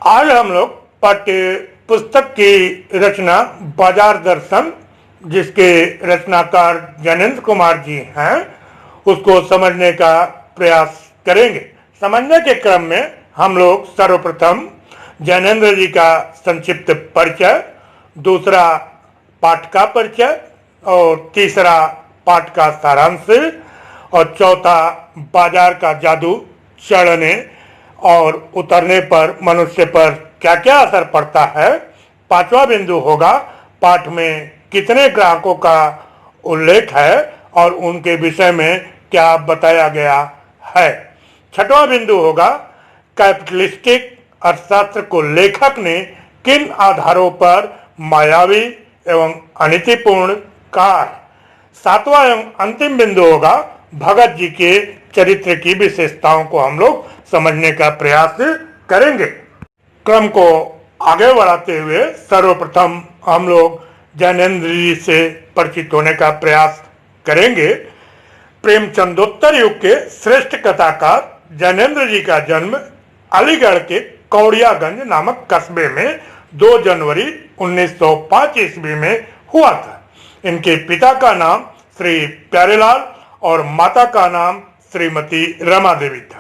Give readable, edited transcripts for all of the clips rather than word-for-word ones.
आज हम लोग पाठ्य पुस्तक की रचना बाजार दर्शन, जिसके रचनाकार ज्ञानेंद्र कुमार जी हैं, उसको समझने का प्रयास करेंगे। समझने के क्रम में हम लोग सर्वप्रथम ज्ञानेंद्र जी का संक्षिप्त परिचय, दूसरा पाठ का परिचय और तीसरा पाठ का सारांश और चौथा बाजार का जादू चढ़ने और उतरने पर मनुष्य पर क्या क्या असर पड़ता है। पांचवा बिंदु होगा पाठ में कितने ग्राहकों का उल्लेख है और उनके विषय में क्या बताया गया है। छठवां बिंदु होगा कैपिटलिस्टिक अर्थशास्त्र को लेखक ने किन आधारों पर मायावी एवं अनीतिपूर्ण कहा है। सातवां एवं अंतिम बिंदु होगा भगत जी के चरित्र की विशेषताओं को हम लोग समझने का प्रयास करेंगे। क्रम को आगे बढ़ाते हुए सर्वप्रथम हम लोग ज्ञानेंद्र जी से परिचित होने का प्रयास करेंगे। प्रेमचंदोत्तर युग के श्रेष्ठ कथाकार ज्ञानेंद्र जी का जन्म अलीगढ़ के कौड़ियागंज नामक कस्बे में 2 जनवरी 1905 ईस्वी में हुआ था। इनके पिता का नाम श्री प्यारेलाल और माता का नाम श्रीमती रमा देवी था।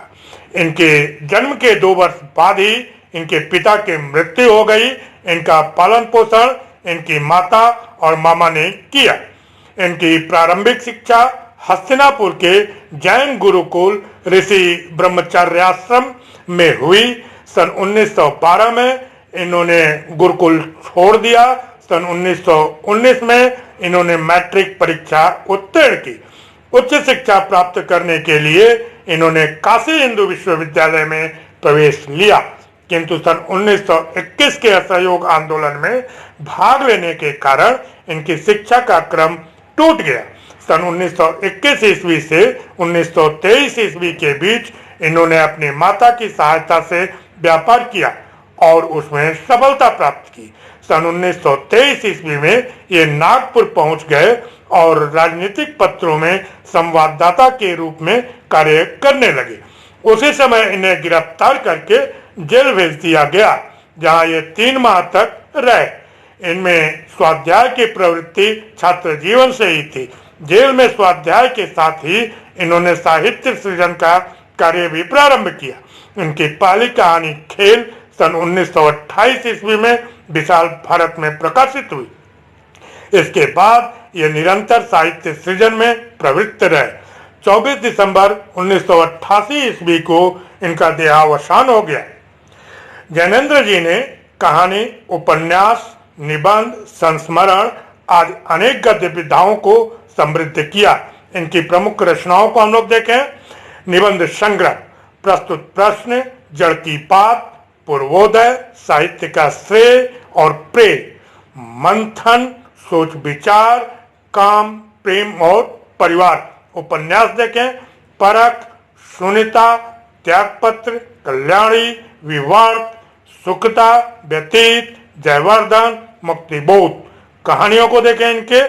इनके जन्म के 2 वर्ष बाद ही इनके पिता की मृत्यु हो गई। इनका पालन पोषण इनकी माता और मामा ने किया। इनकी प्रारंभिक शिक्षा हस्तिनापुर के जैन गुरुकुल ऋषि ब्रह्मचर्याश्रम में हुई। सन 1912 में इन्होंने गुरुकुल छोड़ दिया। सन 1919 में इन्होंने मैट्रिक परीक्षा उत्तीर्ण की। उच्च शिक्षा प्राप्त करने के लिए इन्होंने काशी हिंदू विश्वविद्यालय में प्रवेश लिया, किंतु सन 1921 के असहयोग आंदोलन में भाग लेने के कारण इनकी शिक्षा का क्रम टूट गया। सन 1921 ईस्वी से 1923 ईस्वी के बीच इन्होंने अपनी माता की सहायता से व्यापार किया और उसमें सफलता प्राप्त की। सन 1923 ईस्वी में ये नागपुर पहुंच गए और राजनीतिक पत्रों में संवाददाता के रूप में कार्य करने लगे। उसी समय इन्हें गिरफ्तार करके जेल भेज दिया गया, जहां ये 3 माह तक रहे। इनमें स्वाध्याय की प्रवृत्ति छात्र जीवन से ही थी। जेल में स्वाध्याय के साथ ही इन्होंने साहित्य सृजन का कार्य भी प्रारंभ किया। इनकी पहली कहानी खेल सन 1928 ईस्वी में विशाल भारत में प्रकाशित हुई। इसके बाद ये निरंतर साहित्य सृजन में प्रवृत्त रहे। 24 दिसंबर 1988 ईस्वी को इनका देहावसान हो गया। ज्ञानेंद्र जी ने कहानी, उपन्यास, निबंध, संस्मरण आदि अनेक गद्य विधाओं को समृद्ध किया। इनकी प्रमुख रचनाओं को हम लोग देखें। निबंध संग्रह, प्रस्तुत प्रश्न, जड़ की बात, पूर्वोदय, साहित्य का श्रेय और प्रेम, मंथन, सोच विचार, काम, प्रेम और परिवार। उपन्यास देखें, परख, सुनीता, त्यागपत्र, कल्याणी, विवाद, सुखता, व्यतीत, जयवर्धन, मुक्तिबोध। कहानियों को देखें इनके,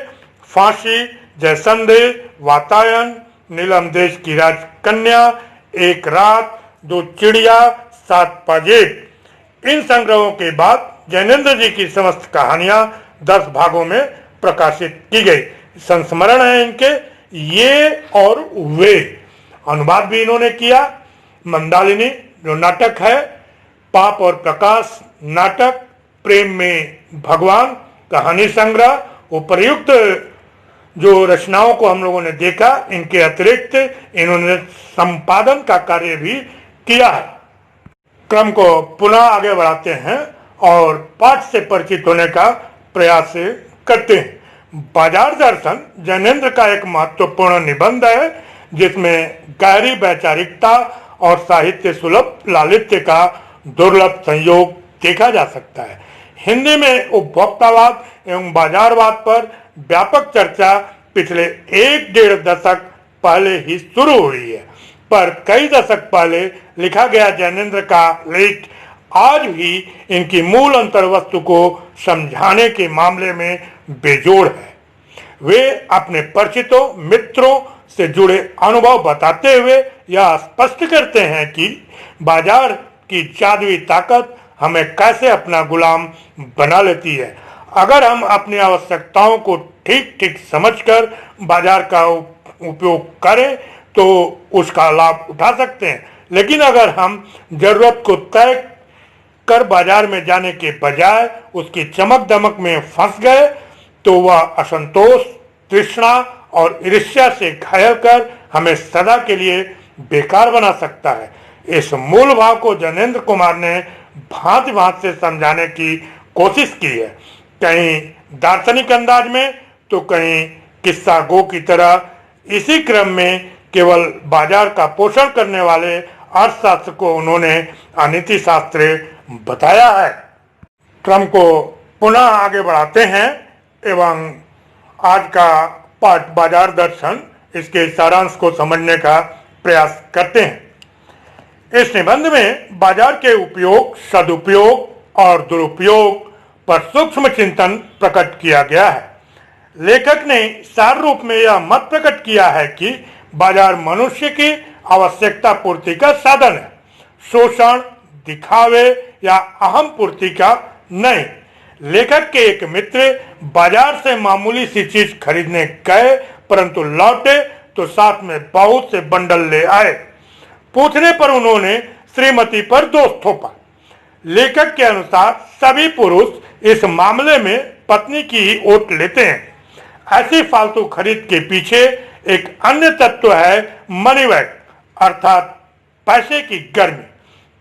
फांसी, जयसंदेह, वातायन, नीलम देश की राजकन्या, एक रात, 2 चिड़िया, 7 पाजेब। इन संग्रहों के बाद ज्ञानेंद्र जी की समस्त कहानियां 10 भागों में प्रकाशित की गई। संस्मरण है इनके ये और वे। अनुवाद भी इन्होंने किया। मंदालिनी जो नाटक है, पाप और प्रकाश नाटक, प्रेम में भगवान कहानी संग्रह, उपर्युक्त जो रचनाओं को हम लोगों ने देखा, इनके अतिरिक्त इन्होंने संपादन का कार्य भी किया है। क्रम को पुनः आगे बढ़ाते हैं और पाठ से परिचित होने का प्रयास करते हैं। बाजार दर्शन ज्ञानेंद्र का एक महत्वपूर्ण निबंध है, जिसमें गहरी वैचारिकता और साहित्य सुलभ लालित्य का दुर्लभ संयोग देखा जा सकता है। हिंदी में उपभोक्तावाद एवं बाजारवाद पर व्यापक चर्चा पिछले 1-1.5 दशक पहले ही शुरू हुई है, पर कई दशक पहले लिखा गया ज्ञानेंद्र का लेख आज भी इनकी मूल अंतर्वस्तु को समझाने के मामले में बेजोड़ है। वे अपने परिचितों, मित्रों से जुड़े अनुभव बताते हुए यह स्पष्ट करते हैं कि बाजार की जादुई ताकत हमें कैसे अपना गुलाम बना लेती है। अगर हम अपनी आवश्यकताओं को ठीक ठीक समझकर बाजार का उपयोग करें तो उसका लाभ उठा सकते हैं, लेकिन अगर हम जरूरत को तय कर बाजार में जाने के बजाय उसकी चमक दमक में फंस गए तो वह असंतोष, तृष्णा और ईर्ष्या से घायल कर हमें सदा के लिए बेकार बना सकता है। इस मूल भाव को ज्ञानेंद्र कुमार ने भांति भांति से समझाने की कोशिश की है, कहीं दार्शनिक अंदाज में तो कहीं किस्सा गो की तरह। इसी क्रम में केवल बाजार का पोषण करने वाले अर्थशास्त्र को उन्होंने अनीति शास्त्र बताया है। क्रम को पुनः आगे बढ़ाते हैं एवं आज का पाठ बाजार दर्शन, इसके सारांश को समझने का प्रयास करते हैं। इस निबंध में बाजार के उपयोग, सदुपयोग और दुरुपयोग पर सूक्ष्म चिंतन प्रकट किया गया है। लेखक ने सार रूप में यह मत प्रकट किया है कि बाजार मनुष्य की आवश्यकता पूर्ति का साधन है, शोषण, दिखावे या अहम पूर्ति का नहीं। लेखक के एक मित्र बाजार से मामूली सी चीज खरीदने गए, परंतु लौटे तो साथ में बहुत से बंडल ले आए। पूछने पर उन्होंने श्रीमती पर दोष थोपा। लेखक के अनुसार सभी पुरुष इस मामले में पत्नी की ही ओट लेते हैं। ऐसी फालतू खरीद के पीछे एक अन्य तत्व है मनी बैग, अर्थात पैसे की गर्मी।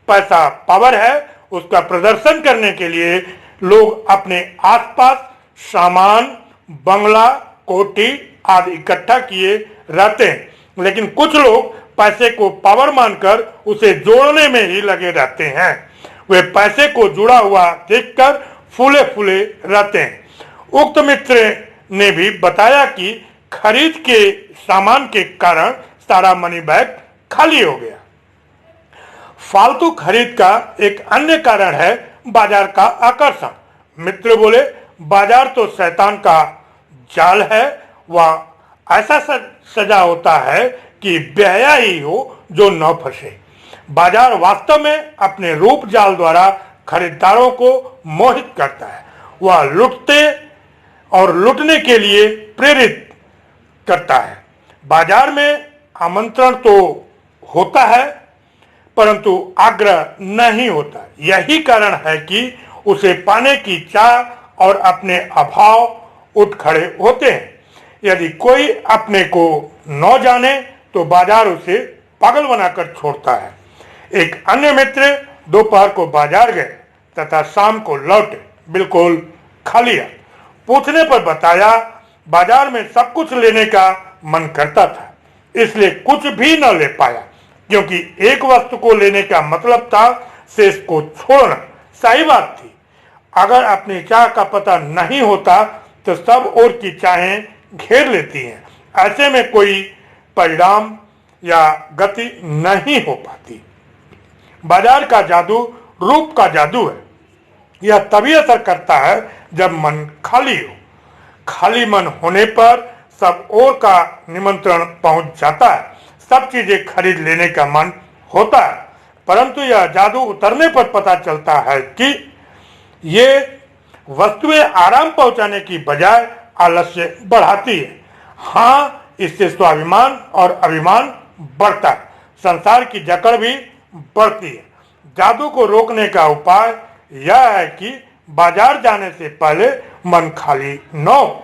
पैसा पावर है, उसका प्रदर्शन करने के लिए लोग अपने आसपास सामान, बंगला, कोठी आदि इकट्ठा किए रहते हैं, लेकिन कुछ लोग पैसे को पावर मानकर उसे जोड़ने में ही लगे रहते हैं। वे पैसे को जुड़ा हुआ देखकर फूले फूले रहते हैं। उक्त मित्र ने भी बताया कि खरीद के सामान के कारण सारा मनी बैग खाली हो गया। फालतू खरीद का एक अन्य कारण है बाजार का आकर्षण। मित्र बोले, बाजार तो शैतान का जाल है, वह ऐसा सजा होता है कि बेहया ही हो जो न फंसे। बाजार वास्तव में अपने रूप जाल द्वारा खरीदारों को मोहित करता है। वह लुटते और लुटने के लिए प्रेरित करता है। बाजार में आमंत्रण तो होता है परंतु आग्रह नहीं होता। यही कारण है कि उसे पाने की चाह और अपने अभाव उठ खड़े होते हैं। यदि कोई अपने को न जाने तो बाजार उसे पागल बनाकर छोड़ता है। एक अन्य मित्र दोपहर को बाजार गए तथा शाम को लौटे, बिल्कुल खाली हाथ। पूछने पर बताया, बाजार में सब कुछ लेने का मन करता था, इसलिए कुछ भी न ले पाया, क्योंकि एक वस्तु को लेने का मतलब था शेष को छोड़ना। सही बात थी। अगर अपनी चाह का पता नहीं होता तो सब और की चाहें घेर लेती हैं। ऐसे में कोई परिणाम या गति नहीं हो पाती। बाजार का जादू रूप का जादू है। यह तभी असर करता है जब मन खाली हो। खाली मन होने पर सब और का निमंत्रण पहुंच जाता है। सब चीजें खरीद लेने का मन होता है, परंतु यह जादू उतरने पर पता चलता है कि ये वस्तुएं आराम पहुंचाने की बजाय आलस्य बढ़ाती है। हाँ, इससे स्वाभिमान और अभिमान बढ़ता है, संसार की जकड़ भी बढ़ती है। जादू को रोकने का उपाय यह है कि बाजार जाने से पहले मन खाली न हो।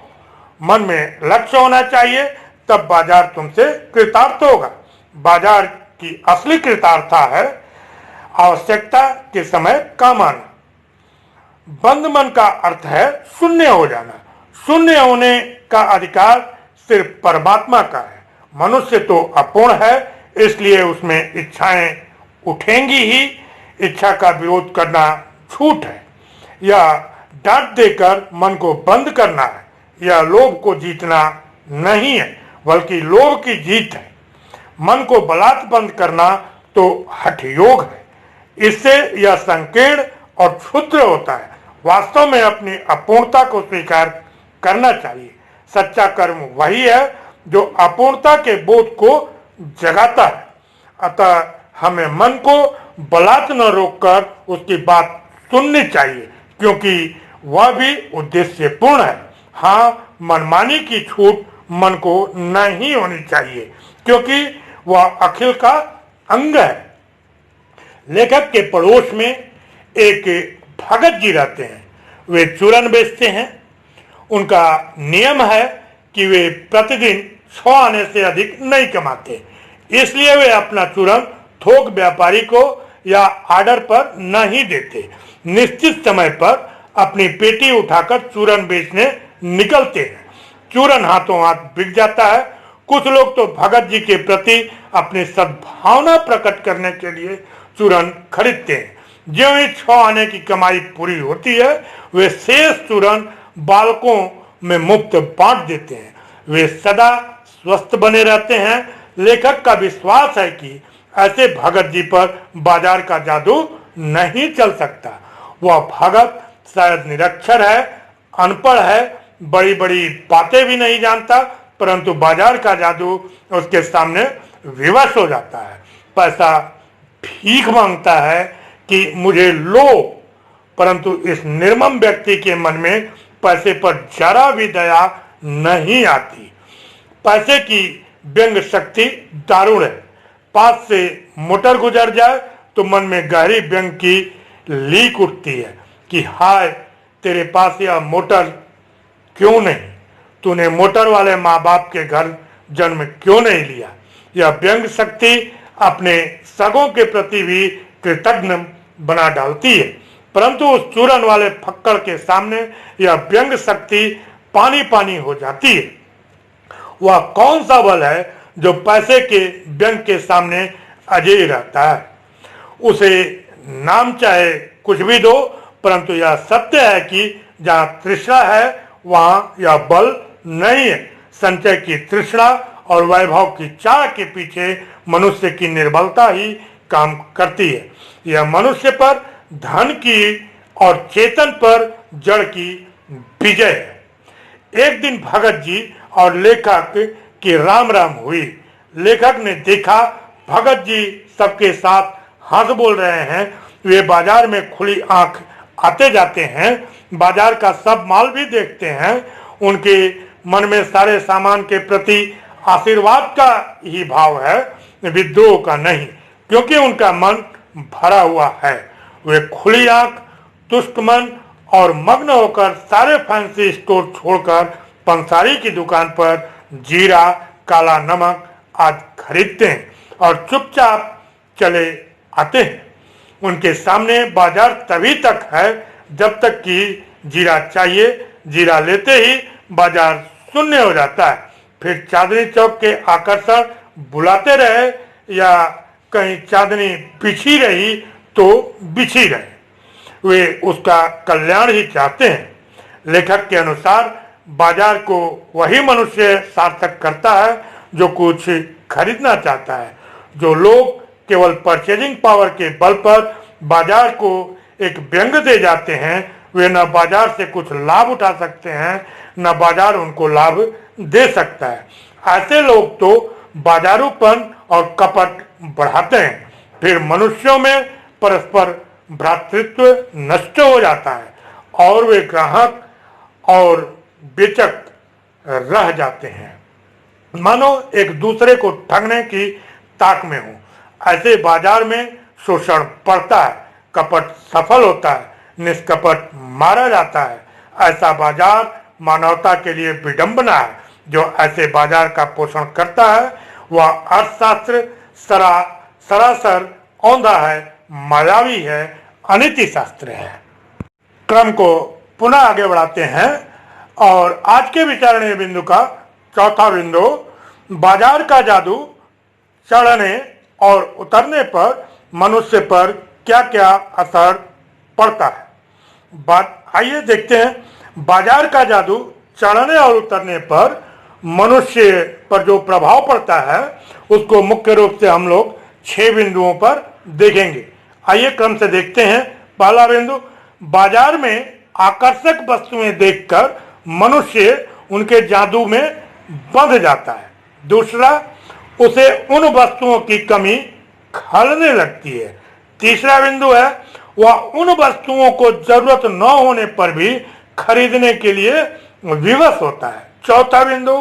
मन में लक्ष्य होना चाहिए, तब बाजार तुमसे कृतार्थ होगा। बाजार की असली कृतार्थता है आवश्यकता के समय काम आना। बंद मन का अर्थ है शून्य हो जाना। शून्य होने का अधिकार सिर्फ परमात्मा का है। मनुष्य तो अपूर्ण है, इसलिए उसमें इच्छाएं उठेंगी ही। इच्छा का विरोध करना झूठ है। यह डांट देकर मन को बंद करना है। यह लोभ को जीतना नहीं है, बल्कि लोभ की जीत है। मन को बलात् बंद करना तो हठ योग है। इससे यह संकीर्ण और क्षुद्र होता है। वास्तव में अपनी अपूर्णता को स्वीकार करना चाहिए। सच्चा कर्म वही है जो अपूर्णता के बोध को जगाता है। अतः हमें मन को बलात् न रोककर उसकी बात सुननी चाहिए, क्योंकि वह भी उद्देश्यपूर्ण है। हाँ, मनमानी की छूट मन को नहीं होनी चाहिए, क्योंकि वह अखिल का अंग है। लेखक के पड़ोस में एक भगत जी रहते हैं। वे चूरन बेचते हैं। उनका नियम है कि वे प्रतिदिन 100 आने से अधिक नहीं कमाते, इसलिए वे अपना चूरन थोक व्यापारी को या आर्डर पर नहीं देते। निश्चित समय पर अपनी पेटी उठाकर चूरन बेचने निकलते हैं। चूरन हाथों हाथ बिक जाता है। कुछ लोग तो भगत जी के प्रति अपनी सद्भावना प्रकट करने के लिए चूरन खरीदते हैं। ज्यों ही 6 आने की कमाई पूरी होती है, वे शेष चूरन बालकों में मुफ्त बांट देते हैं। वे सदा स्वस्थ बने रहते हैं। लेखक का विश्वास है कि ऐसे भगत जी पर बाजार का जादू नहीं चल सकता। वह भगत शायद निरक्षर है, अनपढ़ है, बड़ी बड़ी बातें भी नहीं जानता, परंतु बाजार का जादू उसके सामने विवश हो जाता है। पैसा भीख मांगता है कि मुझे लो, परंतु इस निर्मम व्यक्ति के मन में पैसे पर जरा भी दया नहीं आती। पैसे की व्यंग शक्ति दारुण है। पास से मोटर गुजर जाए तो मन में गहरी व्यंग की लीक उठती है कि हाय, तेरे पास यह मोटर क्यों नहीं, तूने मोटर वाले माँ बाप के घर जन्म क्यों नहीं लिया। यह व्यंग शक्ति अपने सगों के प्रति भी कृतज्ञ बना डालती है, परंतु उस चूरन वाले फक्कड़ के सामने यह व्यंग शक्ति पानी पानी हो जाती है। वह कौन सा बल है जो पैसे के व्यंग के सामने अजेय रहता है। उसे नाम चाहे कुछ भी दो, परंतु यह सत्य है कि जहाँ तृष्णा है वहां यह बल नहीं है। संचय की तृष्णा और वैभव की चाह के पीछे मनुष्य की निर्बलता ही काम करती है। यह मनुष्य पर धन की और चेतन पर जड़ की विजय है। एक दिन भगत जी और लेखक की राम राम हुई। लेखक ने देखा भगत जी सबके साथ हंस बोल रहे हैं। वे बाजार में खुली आंख आते जाते हैं, बाजार का सब माल भी देखते हैं। उनके मन में सारे सामान के प्रति आशीर्वाद का ही भाव है, विद्रोह का नहीं, क्योंकि उनका मन भरा हुआ है। वे खुली आंख, तुष्ट मन और मग्न होकर सारे फैंसी स्टोर छोड़कर पंसारी की दुकान पर जीरा, काला नमक आदि खरीदते हैं और चुपचाप चले आते हैं। उनके सामने बाजार तभी तक है जब तक कि जीरा चाहिए। जीरा लेते ही बाजार शून्य हो जाता है। फिर चांदनी चौक के आकर्षण बुलाते रहे या कहीं चांदनी बिछी रही तो बिछी रहे, वे उसका कल्याण ही चाहते हैं। लेखक के अनुसार बाजार को वही मनुष्य सार्थक करता है जो कुछ खरीदना चाहता है। जो लोग केवल परचेजिंग पावर के बल पर बाजार को एक व्यंग दे जाते हैं, वे न बाजार से कुछ लाभ उठा सकते हैं, न बाजार उनको लाभ दे सकता है। ऐसे लोग तो बाजारूपन और कपट बढ़ाते हैं। फिर मनुष्यों में परस्पर भ्रातृत्व नष्ट हो जाता है और वे ग्राहक और बेचक रह जाते हैं, मानो एक दूसरे को ठगने की ताक में हो। ऐसे बाजार में शोषण बढ़ता है, कपट सफल होता है, निष्कपट मारा जाता है। ऐसा बाजार मानवता के लिए विडंबना है। जो ऐसे बाजार का पोषण करता है वह अर्थशास्त्र सरासर औंधा है, मायावी है, अनीति शास्त्र है। क्रम को पुनः आगे बढ़ाते हैं और आज के विचारणीय बिंदु का चौथा बिंदु, बाजार का जादू चढ़ने और उतरने पर मनुष्य पर क्या क्या असर पड़ता है। आइए देखते हैं बाजार का जादू चढ़ने और उतरने पर मनुष्य पर जो प्रभाव पड़ता है उसको मुख्य रूप से हम लोग 6 बिंदुओं पर देखेंगे। आइए क्रम से देखते हैं। पहला बिंदु, बाजार में आकर्षक वस्तुएं देखकर मनुष्य उनके जादू में बंध जाता है। दूसरा, उसे उन वस्तुओं की कमी खलने लगती है। तीसरा बिंदु है, वह उन वस्तुओं को जरूरत न होने पर भी खरीदने के लिए विवश होता है। चौथा बिंदु,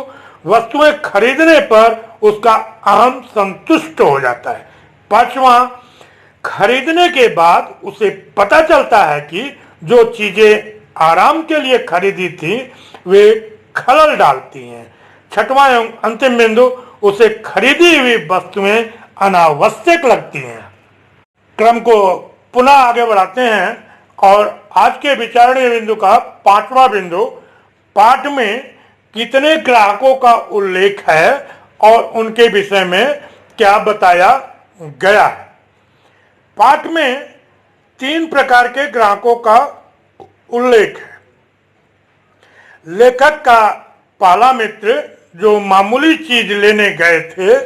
वस्तुएं खरीदने पर उसका अहम संतुष्ट हो जाता है। पांचवा, खरीदने के बाद उसे पता चलता है कि जो चीजें आराम के लिए खरीदी थी वे खलल डालती हैं। छठवां एवं अंतिम बिंदु, उसे खरीदी हुई वस्तुएं अनावश्यक लगती हैं। क्रम को पुनः आगे बढ़ाते हैं और आज के विचारणीय बिंदु का पांचवा बिंदु, पाठ में कितने ग्राहकों का उल्लेख है और उनके विषय में क्या बताया गया है। पाठ में 3 प्रकार के ग्राहकों का उल्लेख है। लेखक का पहला मित्र जो मामूली चीज लेने गए थे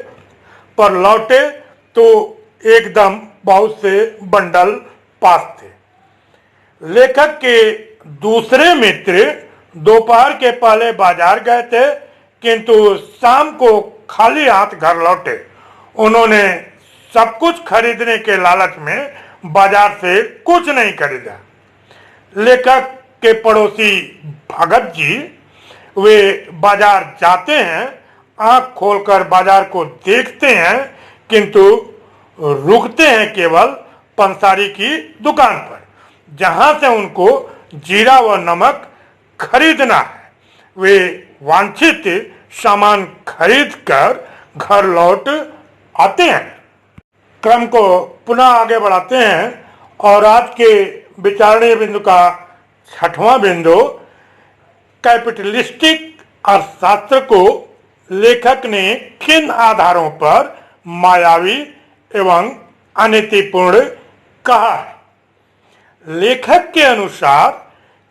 पर लौटे तो एकदम बहुत से बंडल पास थे। लेखक के दूसरे मित्र दोपहर के पहले बाजार गए थे किंतु शाम को खाली हाथ घर लौटे। उन्होंने सब कुछ खरीदने के लालच में बाजार से कुछ नहीं खरीदा। लेखक के पड़ोसी भगत जी, वे बाजार जाते हैं, आंख खोलकर बाजार को देखते हैं किंतु रुकते हैं केवल पंसारी की दुकान पर जहां से उनको जीरा व नमक खरीदना है। वे वांछित सामान खरीदकर घर लौट आते हैं। क्रम को पुनः आगे बढ़ाते हैं और आज के विचारणीय बिंदु का छठवां बिंदु, कैपिटलिस्टिक अर्थशास्त्र को लेखक ने किन आधारों पर मायावी एवं अनीतिपूर्ण कहा है। लेखक के अनुसार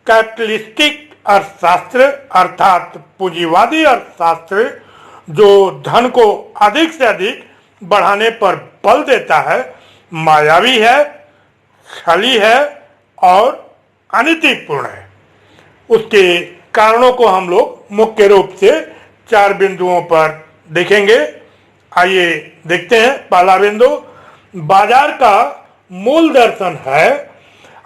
कैपिटलिस्टिक अर्थशास्त्र अर्थात पूंजीवादी अर्थशास्त्र जो धन को अधिक से अधिक बढ़ाने पर बल देता है, मायावी है, छली है और अनीतिपूर्ण है। उसके कारणों को हम लोग मुख्य रूप से 4 बिंदुओं पर देखेंगे। आइए देखते हैं। पहला बिंदु, बाजार का मूल दर्शन है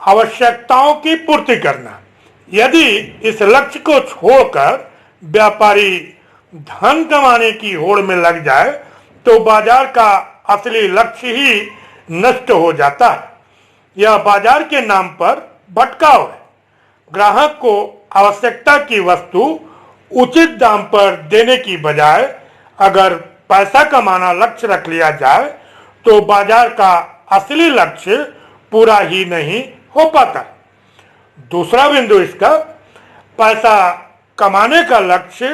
आवश्यकताओं की पूर्ति करना। यदि इस लक्ष्य को छोड़कर व्यापारी धन कमाने की होड़ में लग जाए तो बाजार का असली लक्ष्य ही नष्ट हो जाता है। यह बाजार के नाम पर भटकाव है। ग्राहक को आवश्यकता की वस्तु उचित दाम पर देने की बजाय अगर पैसा कमाना लक्ष्य रख लिया जाए तो बाजार का असली लक्ष्य पूरा ही नहीं हो पाता। दूसरा बिंदु इसका, पैसा कमाने का लक्ष्य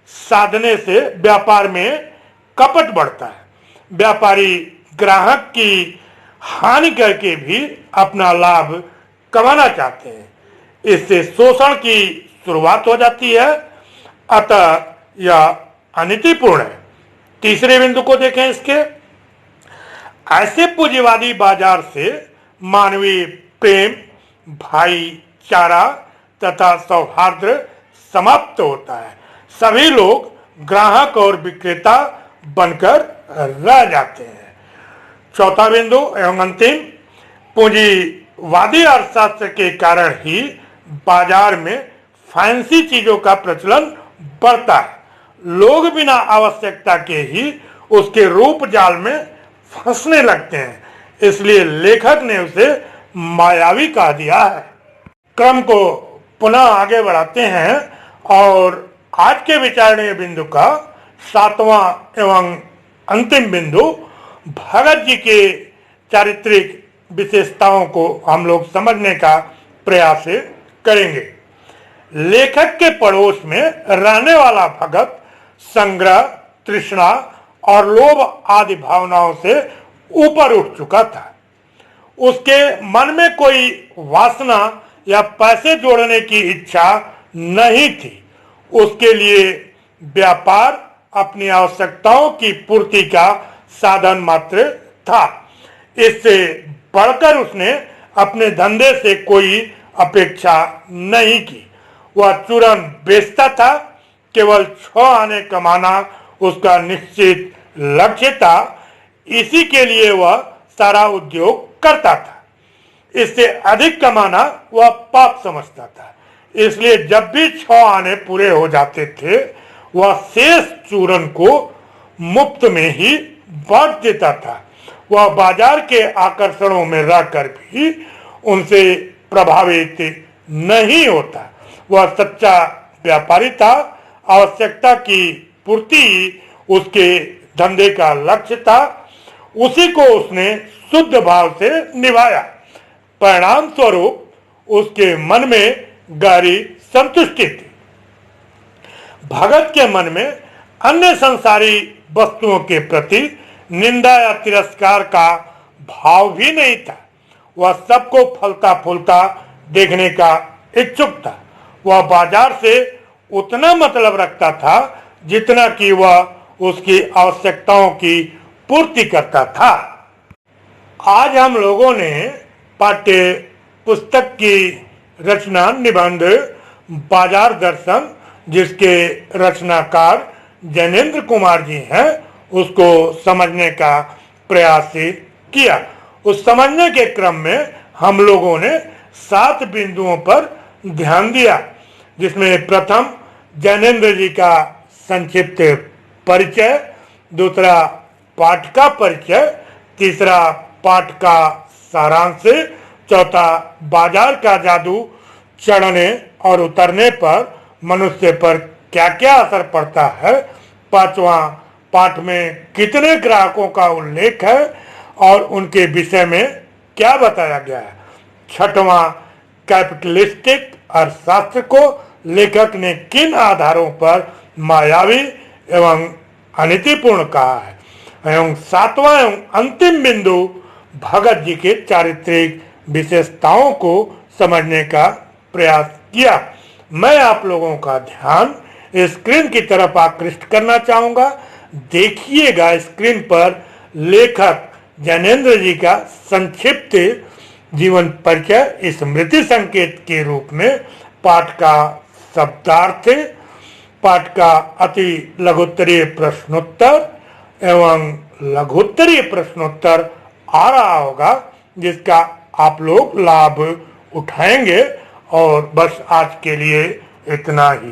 साधने से व्यापार में कपट बढ़ता है। व्यापारी ग्राहक की हानि करके भी अपना लाभ कमाना चाहते हैं। इससे शोषण की शुरुआत हो जाती है, अतः यह अनीतिपूर्ण है। तीसरे बिंदु को देखें इसके, ऐसे पूंजीवादी बाजार से मानवीय प्रेम, भाईचारा तथा सौहार्द समाप्त होता है। सभी लोग ग्राहक और विक्रेता बनकर रह जाते हैं। चौथा बिंदु एवं अंतिम, पूंजीवादी अर्थशास्त्र के कारण ही बाजार में फैंसी चीजों का प्रचलन बढ़ता है। लोग बिना आवश्यकता के ही उसके रूप जाल में फंसने लगते हैं। इसलिए लेखक ने उसे मायावी कह दिया है। क्रम को पुनः आगे बढ़ाते हैं और आज के विचारणीय बिंदु का 7वां एवं अंतिम बिंदु, भगत जी के चारित्रिक विशेषताओं को हम लोग समझने का प्रयास करेंगे। लेखक के पड़ोस में रहने वाला भगत संग्रह, तृष्णा और लोभ आदि भावनाओं से ऊपर उठ चुका था। उसके मन में कोई वासना या पैसे जोड़ने की इच्छा नहीं थी। उसके लिए व्यापार अपनी आवश्यकताओं की पूर्ति का साधन मात्र था। इससे बढ़कर उसने अपने धंधे से कोई अपेक्षा नहीं की। वह चूरन बेचता था, केवल 6 आने कमाना उसका निश्चित लक्ष्य था। इसी के लिए वह सारा उद्योग करता था। इससे अधिक कमाना वह पाप समझता था। इसलिए जब भी 6 आने पूरे हो जाते थे वह शेष चूरन को मुफ्त में ही बांट देता था। वह बाजार के आकर्षणों में रहकर भी उनसे प्रभावित नहीं होता। वह सच्चा व्यापारी था। आवश्यकता की पूर्ति उसके धंधे का लक्ष्य था। उसी को उसने शुद्ध भाव से निभाया। परिणाम स्वरूप उसके मन में गहरी संतुष्टि थी। भगत के मन में अन्य संसारी वस्तुओं के प्रति निंदा या तिरस्कार का भाव भी नहीं था। वह सबको फलता फूलता देखने का इच्छुक था। वह बाजार से उतना मतलब रखता था जितना कि वह उसकी आवश्यकताओं की पूर्ति करता था। आज हम लोगों ने पाठ्य पुस्तक की रचना निबंध बाजार दर्शन, जिसके रचनाकार जैनेन्द्र कुमार जी हैं, उसको समझने का प्रयास किया। उस समझने के क्रम में हम लोगों ने 7 बिंदुओं पर ध्यान दिया, जिसमें प्रथम जैनेन्द्र जी का संक्षिप्त परिचय, दूसरा पाठ का परिचय, तीसरा पाठ का सारांश, चौथा बाजार का जादू चढ़ने और उतरने पर मनुष्य पर क्या क्या असर पड़ता है, पांचवा पाठ में कितने ग्राहकों का उल्लेख है और उनके विषय में क्या बताया गया है, छठवां कैपिटलिस्टिक अर्थशास्त्र को लेखक ने किन आधारों पर मायावी एवं अनीतिपूर्ण कहा है, एवं सातवां एवं अंतिम बिंदु भगत जी के चारित्रिक विशेषताओं को समझने का प्रयास किया। मैं आप लोगों का ध्यान स्क्रीन की तरफ आकृष्ट करना चाहूंगा। देखिएगा स्क्रीन पर लेखक जैनेन्द्र जी का संक्षिप्त जीवन परिचय स्मृति संकेत के रूप में पाठ का शब्दार्थ, पाठ का अति लघुत्तरीय प्रश्नोत्तर एवं लघुत्तरीय प्रश्नोत्तर आ रहा होगा, जिसका आप लोग लाभ उठाएंगे। और बस आज के लिए इतना ही।